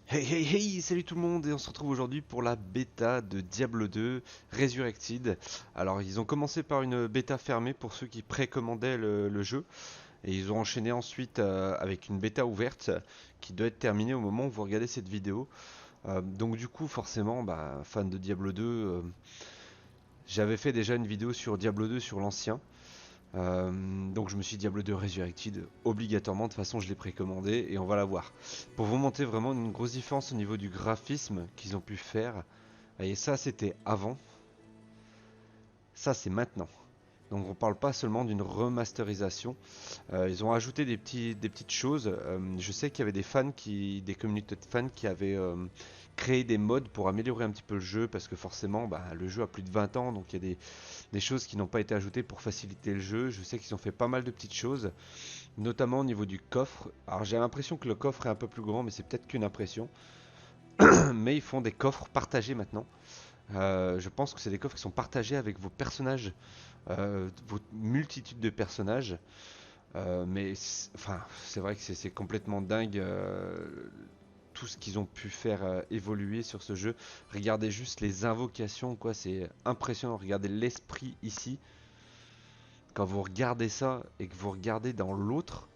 Hey hey hey, salut tout le monde et on se retrouve aujourd'hui pour la bêta de Diablo 2 Resurrected. Alors ils ont commencé par une bêta fermée pour ceux qui précommandaient le jeu et ils ont enchaîné ensuite avec une bêta ouverte qui doit être terminée au moment où vous regardez cette vidéo. Donc du coup forcément, fan de Diablo 2, j'avais fait déjà une vidéo sur Diablo 2 sur l'ancien. Donc je me suis dit Diablo 2 Resurrected obligatoirement, de toute façon je l'ai précommandé et on va la voir. Pour vous montrer vraiment une grosse différence au niveau du graphisme qu'ils ont pu faire. Et ça c'était avant, ça c'est maintenant. Donc on parle pas seulement d'une remasterisation. Ils ont ajouté des petites choses. Je sais qu'il y avait des communautés de fans qui avaient créé des mods pour améliorer un petit peu le jeu parce que forcément le jeu a plus de 20 ans, donc il y a des choses qui n'ont pas été ajoutées pour faciliter le jeu. Je sais qu'ils ont fait pas mal de petites choses, notamment au niveau du coffre. Alors j'ai l'impression que le coffre est un peu plus grand, mais c'est peut-être qu'une impression. Mais ils font des coffres partagés maintenant. Je pense que c'est des coffres qui sont partagés avec vos personnages, vos multitudes de personnages. Enfin, c'est vrai que c'est complètement dingue tout ce qu'ils ont pu faire évoluer sur ce jeu. Regardez juste les invocations, quoi, c'est impressionnant. Regardez l'esprit ici. Quand vous regardez ça et que vous regardez dans l'autre,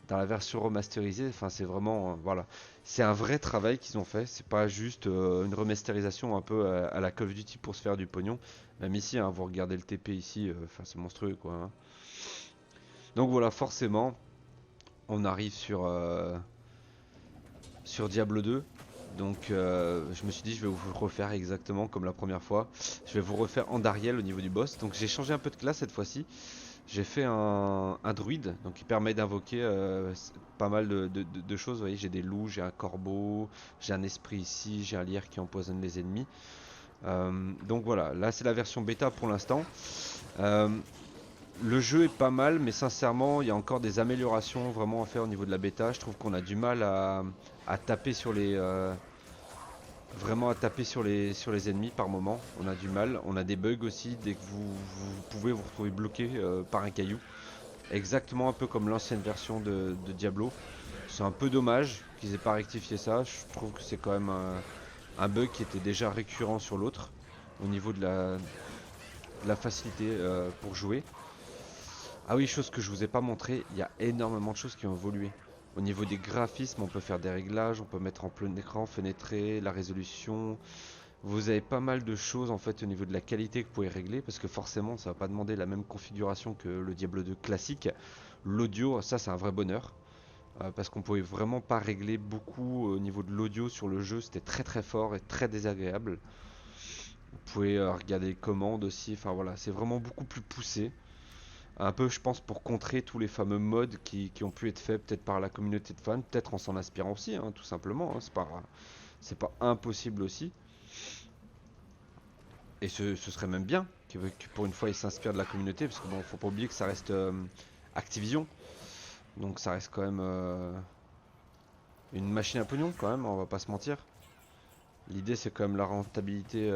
dans la version remasterisée, enfin c'est vraiment voilà, c'est un vrai travail qu'ils ont fait. C'est pas juste une remasterisation un peu à la Call of Duty pour se faire du pognon. Même ici, hein, vous regardez le TP ici, enfin c'est monstrueux quoi, hein. Donc voilà, forcément, on arrive sur Diablo 2. Donc je me suis dit je vais vous le refaire exactement comme la première fois. Je vais vous refaire Andariel au niveau du boss. Donc j'ai changé un peu de classe cette fois-ci. J'ai fait un druide, donc qui permet d'invoquer pas mal de choses. Vous voyez, j'ai des loups, j'ai un corbeau, j'ai un esprit ici, j'ai un lierre qui empoisonne les ennemis. Donc voilà, là c'est la version bêta pour l'instant. Euh, le jeu est pas mal, mais sincèrement, il y a encore des améliorations vraiment à faire au niveau de la bêta. Je trouve qu'on a du mal à taper sur les, vraiment à taper sur les ennemis par moment. On a du mal, on a des bugs aussi dès que vous pouvez vous retrouver bloqué par un caillou. Exactement un peu comme l'ancienne version de Diablo. C'est un peu dommage qu'ils aient pas rectifié ça. Je trouve que c'est quand même un bug qui était déjà récurrent sur l'autre au niveau de la facilité pour jouer. Ah oui, chose que je vous ai pas montré, il y a énormément de choses qui ont évolué. Au niveau des graphismes, on peut faire des réglages, on peut mettre en plein écran, fenêtré, la résolution. Vous avez pas mal de choses en fait au niveau de la qualité que vous pouvez régler parce que forcément ça va pas demander la même configuration que le Diablo 2 classique. L'audio, ça c'est un vrai bonheur parce qu'on pouvait vraiment pas régler beaucoup au niveau de l'audio sur le jeu, c'était très très fort et très désagréable. Vous pouvez regarder les commandes aussi, enfin voilà, c'est vraiment beaucoup plus poussé. Un peu je pense pour contrer tous les fameux mods qui ont pu être faits peut-être par la communauté de fans, peut-être en s'en inspirant aussi, hein, tout simplement, hein, c'est pas impossible aussi. Et ce serait même bien que pour une fois ils s'inspirent de la communauté, parce que bon, faut pas oublier que ça reste Activision, donc ça reste quand même une machine à pognon quand même, on va pas se mentir. L'idée c'est quand même la rentabilité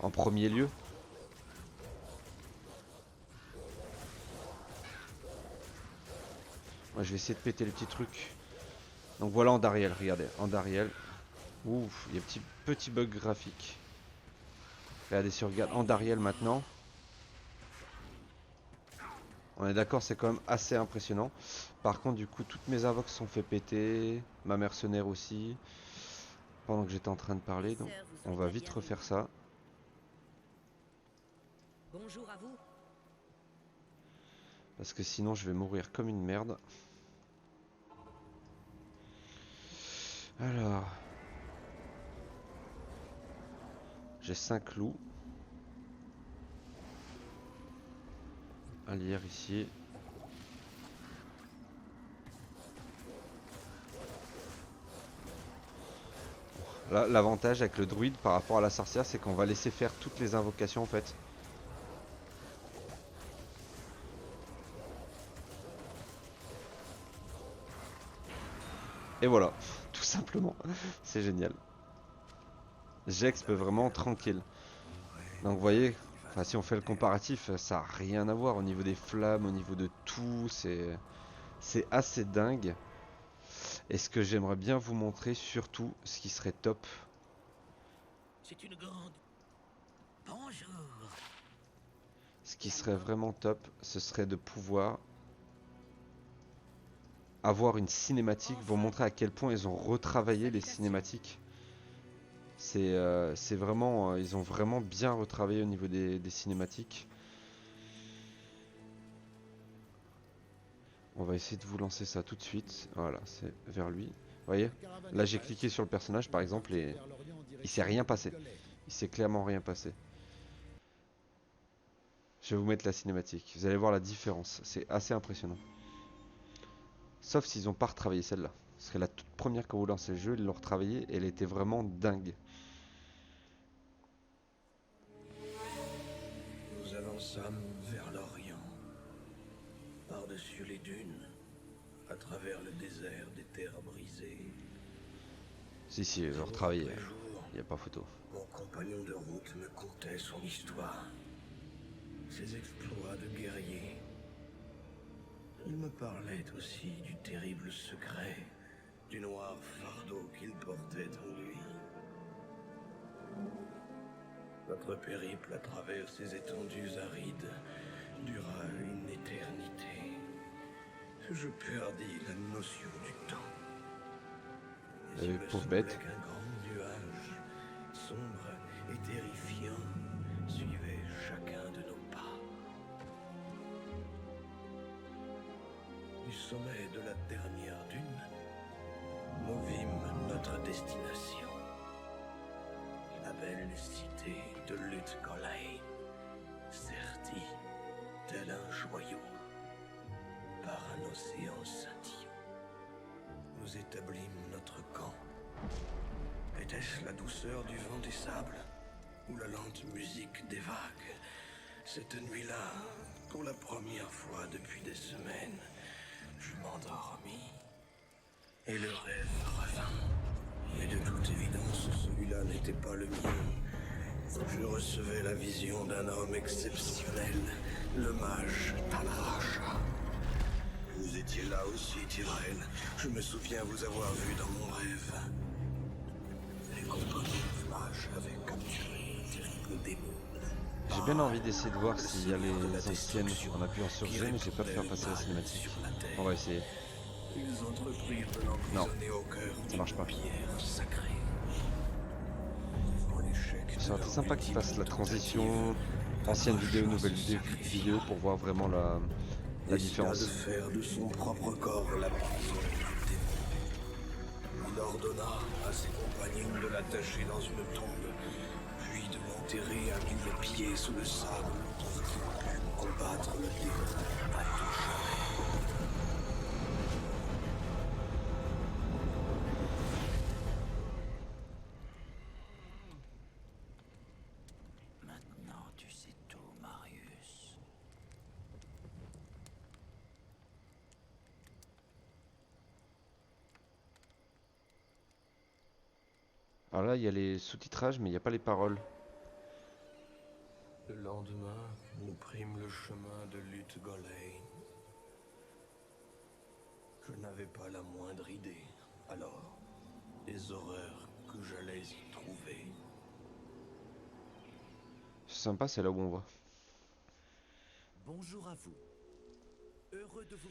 en premier lieu. Moi je vais essayer de péter les petits trucs. Donc voilà Andariel, regardez, Andariel. Ouf, il y a petit bug graphique. Regardez si on regarde Andariel maintenant. On est d'accord, c'est quand même assez impressionnant. Par contre, du coup, toutes mes invoques sont fait péter. Ma mercenaire aussi. Pendant que j'étais en train de parler. Donc, on va vite refaire ça. Bonjour à vous. Parce que sinon, je vais mourir comme une merde. Alors. J'ai 5 loups. Un lierre ici. Là, l'avantage avec le druide par rapport à la sorcière, c'est qu'on va laisser faire toutes les invocations en fait. Et voilà, tout simplement. C'est génial. Jex peut vraiment tranquille. Donc vous voyez, Enfin, si on fait le comparatif, ça a rien à voir au niveau des flammes, au niveau de tout, c'est assez dingue. Et ce que j'aimerais bien vous montrer, surtout, ce qui serait top, C'est une grande... Bonjour. ce qui serait vraiment top, ce serait de pouvoir avoir une cinématique, vous montrer à quel point ils ont retravaillé les cinématiques. C'est vraiment, ils ont vraiment bien retravaillé au niveau des cinématiques. On va essayer de vous lancer ça tout de suite. Voilà, c'est vers lui. Vous voyez? Là, j'ai cliqué sur le personnage, par exemple, et il s'est rien passé. Il s'est clairement rien passé. Je vais vous mettre la cinématique. Vous allez voir la différence. C'est assez impressionnant. Sauf s'ils n'ont pas retravaillé celle-là. Ce serait la toute première quand vous lancez le jeu, ils l'ont retravaillée et elle était vraiment dingue. Nous avançâmes vers l'Orient, par-dessus les dunes, à travers le désert des terres brisées. Si, ils ont Jour retravaillé. après jour, Il n'y a pas photo. mon compagnon de route me contait son histoire, ses exploits de guerrier. Il me parlait aussi du terrible secret, du noir fardeau qu'il portait en lui. Notre périple à travers ces étendues arides dura une éternité. Je perdis la notion du temps. Et il me Pauvre semblait bête. qu'un grand nuage, sombre et terrifiant, suivait chacun de nos pas. Du sommet de la dernière dune, nous vîmes notre destination. La belle cité de Lutgolay, sertie tel un joyau par un océan scintillant. Nous établîmes notre camp. Était-ce la douceur du vent des sables ou la lente musique des vagues? Cette nuit-là, pour la première fois depuis des semaines, je m'endormis et le rêve revint. Mais de toute évidence, celui-là n'était pas le mien. Je recevais la vision d'un homme exceptionnel, le mage Talraja. Vous étiez là aussi, Tyrell. Je me souviens vous avoir vu dans mon rêve. Les compagnons du mage avaient capturé un terrible démon. J'ai bien envie d'essayer de voir s'il y a les anciennes. On a pu en surger, mais j'ai pas pu faire passer la cinématique. On va essayer. Ils entreprirent de l'emprisonner au cœur ça marche pas. d'une pierre sacrée. Pour l'échec Ça aurait de été leur sympa qu'ils ultime fassent la tentative, transition ancienne vidéo, nouvelle vidéo pour voir vraiment la décida différence. de faire de son propre corps la prison du démon. Il ordonna à ses compagnons de l'attacher dans une tombe, puis de l'enterrer à 1000 pieds sous le sable pour combattre le démon à tout jamais. Maintenant tu sais tout, Marius. Alors là, il y a les sous-titrages, mais il n'y a pas les paroles. Le lendemain, nous prîmes le chemin de Lutgolay. Je n'avais pas la moindre idée, alors, des horreurs que j'allais y trouver. C'est sympa, c'est là où on voit. Bonjour à vous. Heureux de vous...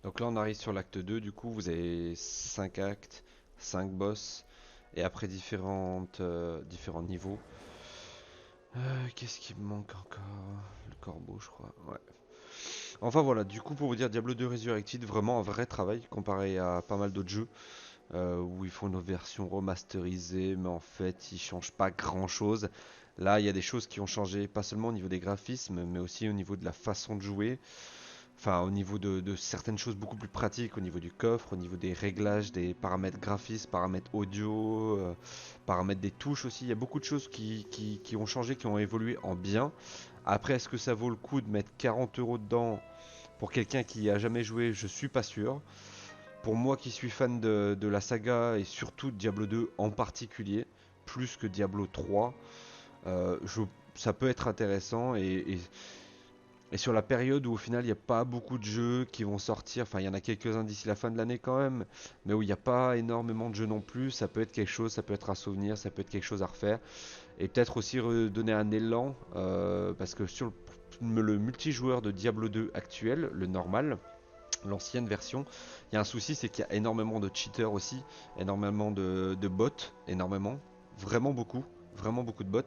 Donc là, on arrive sur l'acte 2. Du coup, vous avez 5 actes, 5 boss, et après différents niveaux. Qu'est-ce qui me manque encore? Le corbeau, je crois. Ouais. Enfin voilà, du coup, pour vous dire, Diablo 2 Resurrected, vraiment un vrai travail comparé à pas mal d'autres jeux. Où ils font une version remasterisée, mais en fait ils changent pas grand chose. Là, il y a des choses qui ont changé, pas seulement au niveau des graphismes, mais aussi au niveau de la façon de jouer. Enfin, au niveau de certaines choses beaucoup plus pratiques, au niveau du coffre, au niveau des réglages, des paramètres graphismes, paramètres audio, paramètres des touches aussi. Il y a beaucoup de choses qui ont changé, qui ont évolué en bien. Après, est-ce que ça vaut le coup de mettre 40 € dedans pour quelqu'un qui a jamais joué? Je suis pas sûr. Pour moi qui suis fan de la saga et surtout de Diablo 2 en particulier, plus que Diablo 3, ça peut être intéressant et sur la période où au final il n'y a pas beaucoup de jeux qui vont sortir, enfin il y en a quelques-uns d'ici la fin de l'année quand même, mais où il n'y a pas énormément de jeux non plus, ça peut être quelque chose, ça peut être un souvenir, ça peut être quelque chose à refaire. Et peut-être aussi redonner un élan, parce que sur le multijoueur de Diablo 2 actuel, le normal, l'ancienne version, il y a un souci, c'est qu'il y a énormément de cheaters aussi, énormément de bots, énormément, vraiment beaucoup de bots.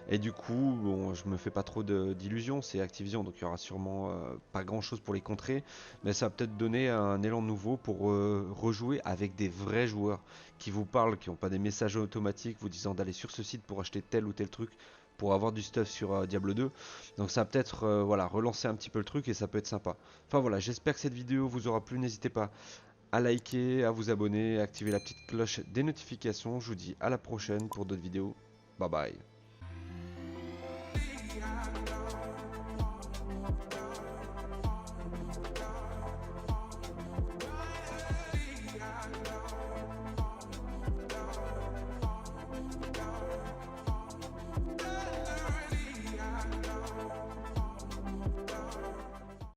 Et du coup, bon, je me fais pas trop d'illusions, c'est Activision, donc il y aura sûrement pas grand chose pour les contrer, mais ça va peut-être donner un élan nouveau pour rejouer avec des vrais joueurs qui vous parlent, qui n'ont pas des messages automatiques vous disant d'aller sur ce site pour acheter tel ou tel truc, pour avoir du stuff sur Diablo 2. Donc ça va peut-être voilà, relancer un petit peu le truc et ça peut être sympa. Enfin voilà, j'espère que cette vidéo vous aura plu, n'hésitez pas à liker, à vous abonner, à activer la petite cloche des notifications. Je vous dis à la prochaine pour d'autres vidéos. Bye bye.